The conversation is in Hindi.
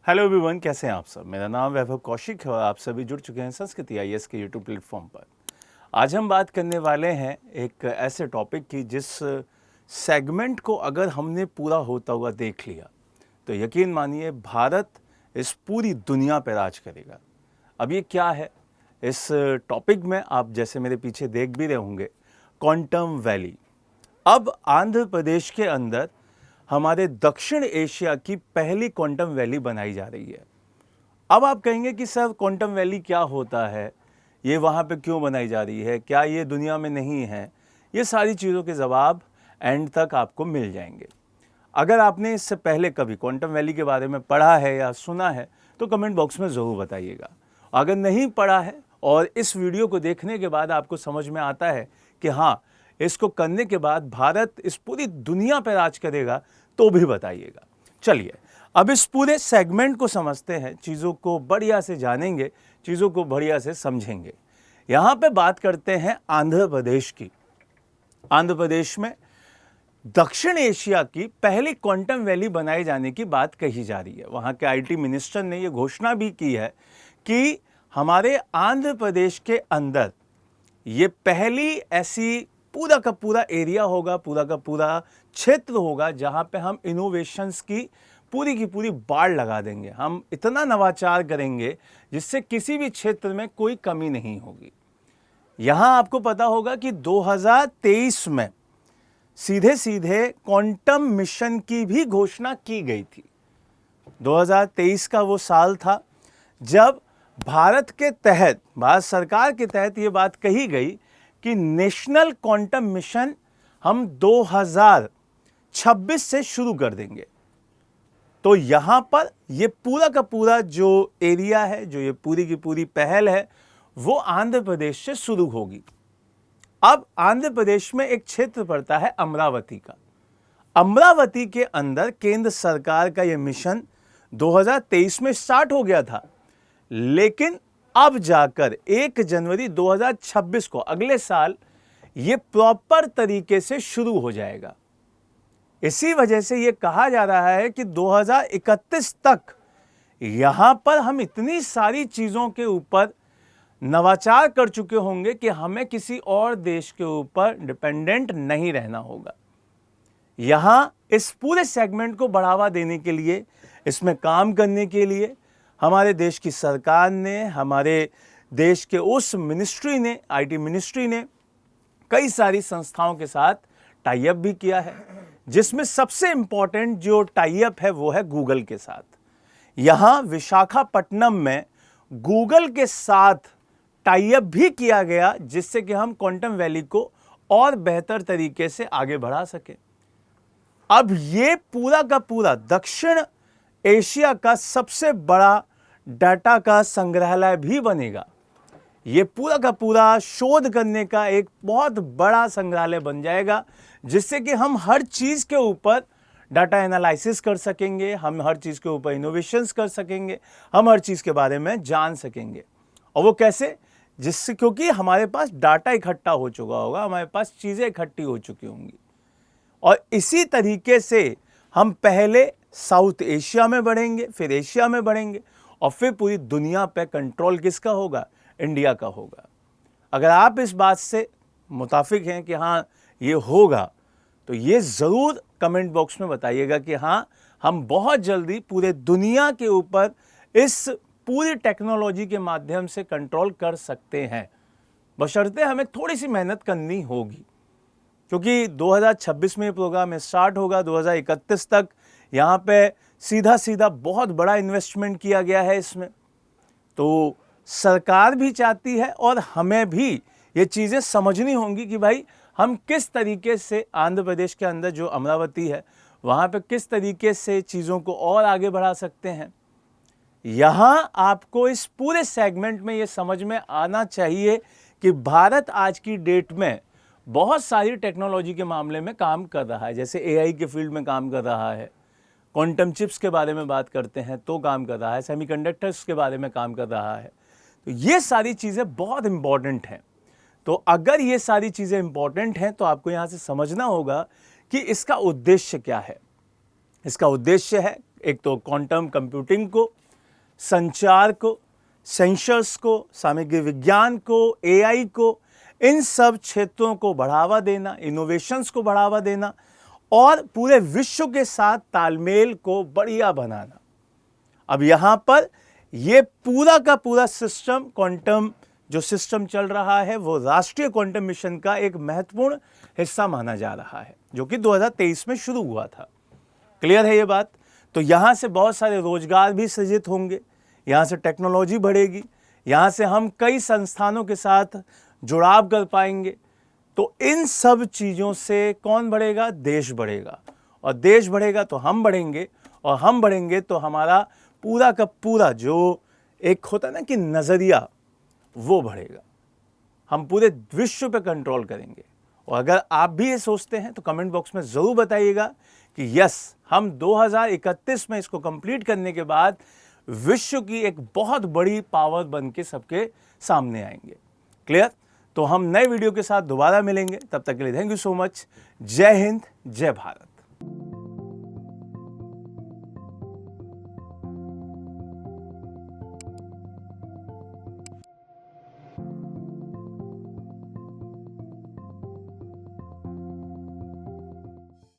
हेलो एवरीवन, कैसे हैं आप सब। मेरा नाम वैभव कौशिक है और आप सभी जुड़ चुके हैं संस्कृति आईएएस के यूट्यूब प्लेटफॉर्म पर। आज हम बात करने वाले हैं एक ऐसे टॉपिक की जिस सेगमेंट को अगर हमने पूरा होता हुआ देख लिया तो यकीन मानिए भारत इस पूरी दुनिया पर राज करेगा। अब ये क्या है, इस टॉपिक में आप जैसे मेरे पीछे देख भी रहे होंगे, क्वांटम वैली। अब आंध्र प्रदेश के अंदर हमारे दक्षिण एशिया की पहली क्वांटम वैली बनाई जा रही है। अब आप कहेंगे कि सर क्वांटम वैली क्या होता है, ये वहाँ पे क्यों बनाई जा रही है, क्या ये दुनिया में नहीं है? ये सारी चीज़ों के जवाब एंड तक आपको मिल जाएंगे। अगर आपने इससे पहले कभी क्वांटम वैली के बारे में पढ़ा है या सुना है तो कमेंट बॉक्स में ज़रूर बताइएगा। अगर नहीं पढ़ा है और इस वीडियो को देखने के बाद आपको समझ में आता है कि हाँ, इसको करने के बाद भारत इस पूरी दुनिया पर राज करेगा, तो भी बताइएगा। चलिए अब इस पूरे सेगमेंट को समझते हैं, चीज़ों को बढ़िया से जानेंगे, चीज़ों को बढ़िया से समझेंगे। यहाँ पे बात करते हैं आंध्र प्रदेश की। आंध्र प्रदेश में दक्षिण एशिया की पहली क्वांटम वैली बनाए जाने की बात कही जा रही है। वहाँ के आईटी मिनिस्टर ने ये घोषणा भी की है कि हमारे आंध्र प्रदेश के अंदर ये पहली ऐसी पूरा का पूरा एरिया होगा, पूरा का पूरा क्षेत्र होगा जहाँ पे हम इनोवेशंस की पूरी बाड़ लगा देंगे। हम इतना नवाचार करेंगे जिससे किसी भी क्षेत्र में कोई कमी नहीं होगी। यहाँ आपको पता होगा कि 2023 में सीधे सीधे क्वांटम मिशन की भी घोषणा की गई थी। 2023 का वो साल था जब भारत के तहत, भारत सरकार के तहत ये बात कही गई कि नेशनल क्वांटम मिशन हम 2026 से शुरू कर देंगे। तो यहाँ पर ये पूरा का पूरा जो एरिया है, जो ये पूरी की पूरी पहल है, वो आंध्र प्रदेश से शुरू होगी। अब आंध्र प्रदेश में एक क्षेत्र पड़ता है अमरावती का। अमरावती के अंदर केंद्र सरकार का ये मिशन 2023 में स्टार्ट हो गया था, लेकिन अब जाकर 1 जनवरी 2026 को, अगले साल, ये प्रॉपर तरीके से शुरू हो जाएगा। इसी वजह से ये कहा जा रहा है कि 2031 तक यहां पर हम इतनी सारी चीजों के ऊपर नवाचार कर चुके होंगे कि हमें किसी और देश के ऊपर डिपेंडेंट नहीं रहना होगा। यहां इस पूरे सेगमेंट को बढ़ावा देने के लिए, इसमें काम करने के लिए हमारे देश की सरकार ने, हमारे देश के उस मिनिस्ट्री ने, आईटी मिनिस्ट्री ने कई सारी संस्थाओं के साथ टाई अप भी किया है, जिसमें सबसे इंपॉर्टेंट जो टाई अप है वो है गूगल के साथ। यहां विशाखापट्टनम में गूगल के साथ टाई अप भी किया गया, जिससे कि हम क्वांटम वैली को और बेहतर तरीके से आगे बढ़ा सकें। अब ये पूरा का पूरा दक्षिण एशिया का सबसे बड़ा डाटा का संग्रहालय भी बनेगा। ये पूरा का पूरा शोध करने का एक बहुत बड़ा संग्रहालय बन जाएगा, जिससे कि हम हर चीज़ के ऊपर डाटा एनालिसिस कर सकेंगे, हम हर चीज़ के ऊपर इनोवेशंस कर सकेंगे, हम हर चीज़ के बारे में जान सकेंगे। और वो कैसे? जिससे, क्योंकि हमारे पास डाटा इकट्ठा हो चुका होगा, हमारे पास चीज़ें इकट्ठी हो चुकी होंगी। और इसी तरीके से हम पहले साउथ एशिया में बढ़ेंगे, फिर एशिया में बढ़ेंगे और फिर पूरी दुनिया पे कंट्रोल किसका होगा? इंडिया का होगा। अगर आप इस बात से मुताफिक हैं कि हाँ ये होगा, तो ये ज़रूर कमेंट बॉक्स में बताइएगा कि हाँ, हम बहुत जल्दी पूरे दुनिया के ऊपर इस पूरी टेक्नोलॉजी के माध्यम से कंट्रोल कर सकते हैं, बशर्ते हमें थोड़ी सी मेहनत करनी होगी। क्योंकि 2026 में ये प्रोग्राम स्टार्ट होगा, 2031 तक यहाँ पे सीधा सीधा बहुत बड़ा इन्वेस्टमेंट किया गया है इसमें। तो सरकार भी चाहती है और हमें भी ये चीज़ें समझनी होंगी कि भाई हम किस तरीके से आंध्र प्रदेश के अंदर जो अमरावती है, वहाँ पे किस तरीके से चीज़ों को और आगे बढ़ा सकते हैं। यहाँ आपको इस पूरे सेगमेंट में ये समझ में आना चाहिए कि भारत आज की डेट में बहुत सारी टेक्नोलॉजी के मामले में काम कर रहा है। जैसे एआई के फील्ड में काम कर रहा है, क्वांटम चिप्स के बारे में बात करते हैं तो काम कर रहा है, सेमीकंडक्टर्स के बारे में काम कर रहा है। तो ये सारी चीज़ें बहुत इम्पॉर्टेंट हैं। तो अगर ये सारी चीज़ें इम्पॉर्टेंट हैं तो आपको यहाँ से समझना होगा कि इसका उद्देश्य क्या है। इसका उद्देश्य है एक तो क्वांटम कंप्यूटिंग को, संचार को, सेंसर्स को, सामग्री विज्ञान को, एआई को, इन सब क्षेत्रों को बढ़ावा देना, इनोवेशंस को बढ़ावा देना और पूरे विश्व के साथ तालमेल को बढ़िया बनाना। अब यहां पर यह पूरा का पूरा सिस्टम, क्वांटम जो सिस्टम चल रहा है, वो राष्ट्रीय क्वांटम मिशन का एक महत्वपूर्ण हिस्सा माना जा रहा है, जो कि 2023 में शुरू हुआ था। क्लियर है ये बात? तो यहां से बहुत सारे रोजगार भी सृजित होंगे, यहां से टेक्नोलॉजी बढ़ेगी, यहां से हम कई संस्थानों के साथ जुड़ाव कर पाएंगे। तो इन सब चीज़ों से कौन बढ़ेगा? देश बढ़ेगा, और देश बढ़ेगा तो हम बढ़ेंगे, और हम बढ़ेंगे तो हमारा पूरा का पूरा जो एक होता है ना कि नज़रिया, वो बढ़ेगा। हम पूरे विश्व पे कंट्रोल करेंगे। और अगर आप भी ये सोचते हैं तो कमेंट बॉक्स में ज़रूर बताइएगा कि यस, हम 2031 में इसको कंप्लीट करने के बाद विश्व की एक बहुत बड़ी पावर बन के सबके सामने आएंगे। क्लियर? तो हम नए वीडियो के साथ दोबारा मिलेंगे। तब तक के लिए थैंक यू सो मच। जय हिंद, जय भारत।